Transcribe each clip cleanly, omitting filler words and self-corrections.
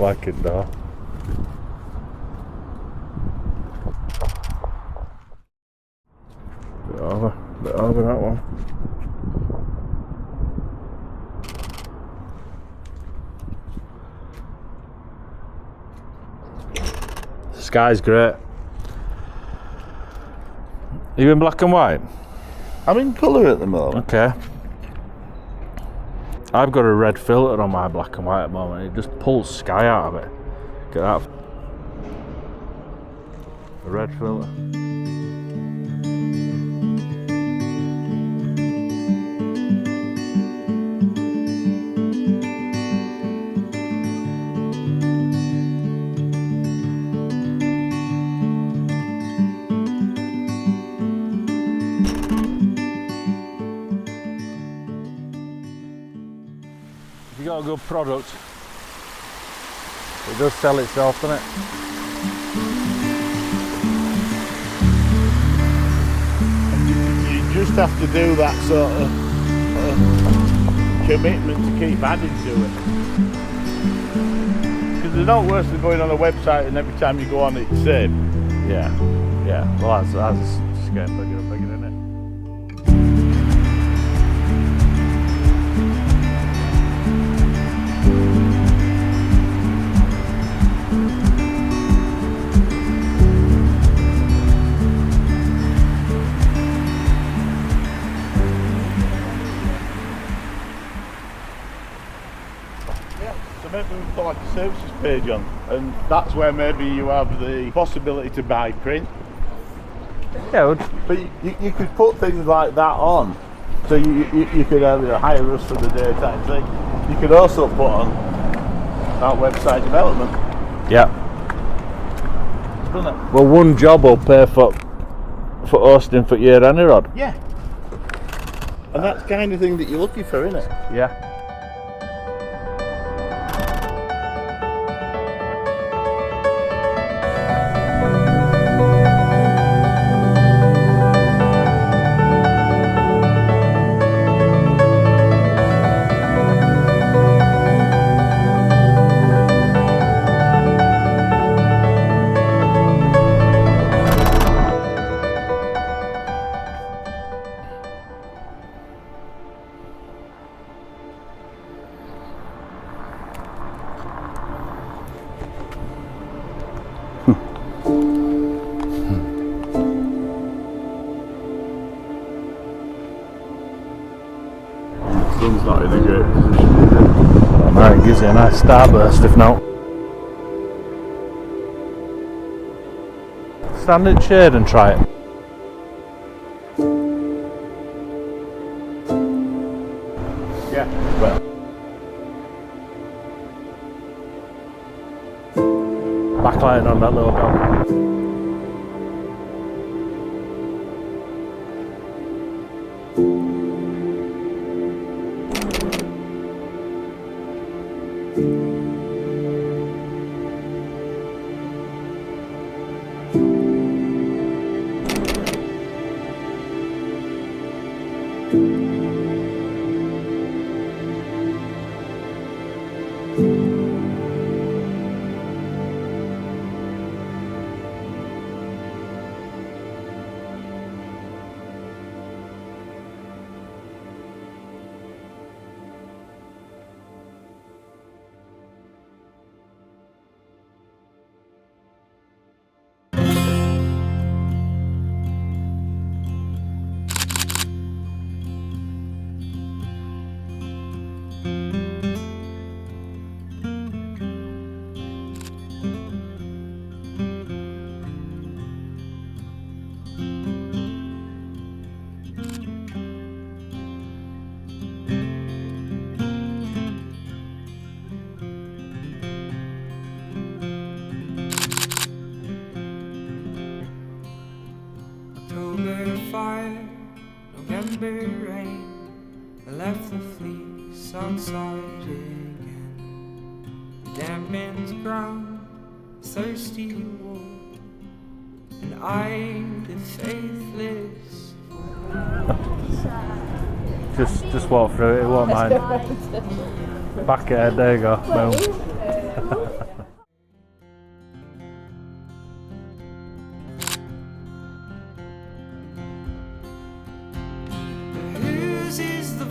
like it though. Bit over that one. The sky's great. Are you in black and white? I'm in colour at the moment. Okay. I've got a red filter on my black and white at the moment. It just pulls sky out of it. Get that. A red filter. You got a good product, it does sell itself, doesn't it? You just have to do that sort of commitment to keep adding to it. Because there's no worse than going on a website and every time you go on it's the same. Yeah, yeah. Well, that's just getting bigger and bigger, isn't it? So maybe we put like a services page on, and that's where maybe you have the possibility to buy print. Yeah, but you could put things like that on, so you could hire us for the day type thing. You could also put on that website development. yeah. Doesn't it? Well, one job will pay for hosting for year any rod. Yeah. And that's the kind of thing that you're looking for, isn't it? Yeah. Sun's not in a great position. Oh, no, it gives you a nice starburst if not. Stand in shade and try it. Yeah, well. Backlighting on that little dog. fire, November rain, I left the fleece outside again. The damp man's ground, thirsty wool, and I, the faithless. Just walk through it, it won't mind. Back ahead, there you go, boom.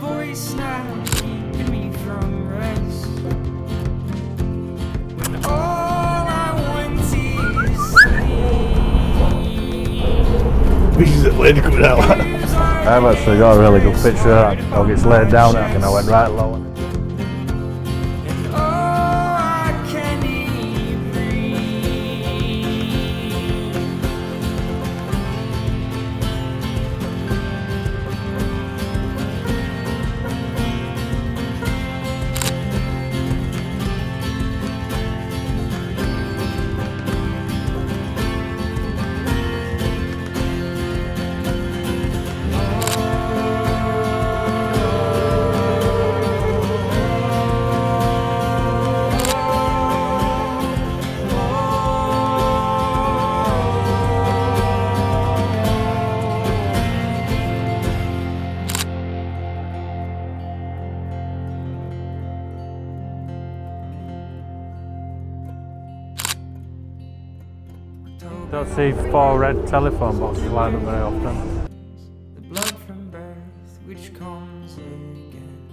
voice now keeping me from rest. When all I want is sleep. This is a lady coming out. I've actually got a really good picture of that dog. It's laid down and I went right low. And oh, I can't even breathe. Don't see 4 red telephone boxes lined up very often. The blood from birth which comes again.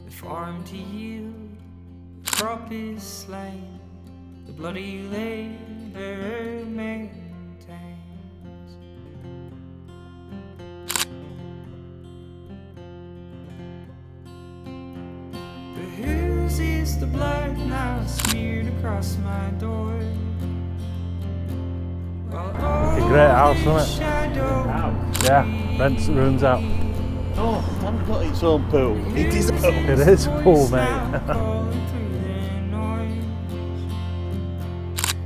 The farm to yield, the crop is slain. The bloody labour maintains. But whose is the blood now smeared across my door? It's a great house, isn't it? Yeah, rents the rooms out. Oh, and got its own pool. It is a pool. It is cool, mate.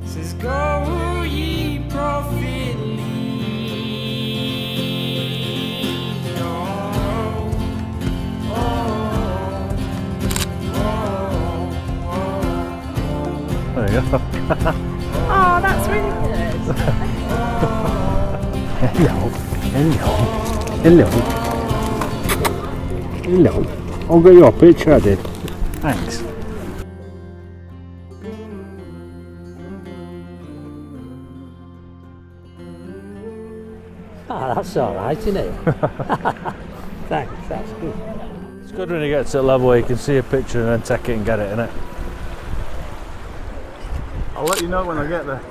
Says go ye prophet lead. There you go. Oh, that's really good. Hello. I'll get your picture, I did. Thanks. Ah, that's alright, isn't it? Thanks, that's good. It's good when you get to a level where you can see a picture and then take it and get it, innit? I'll let you know when I get there.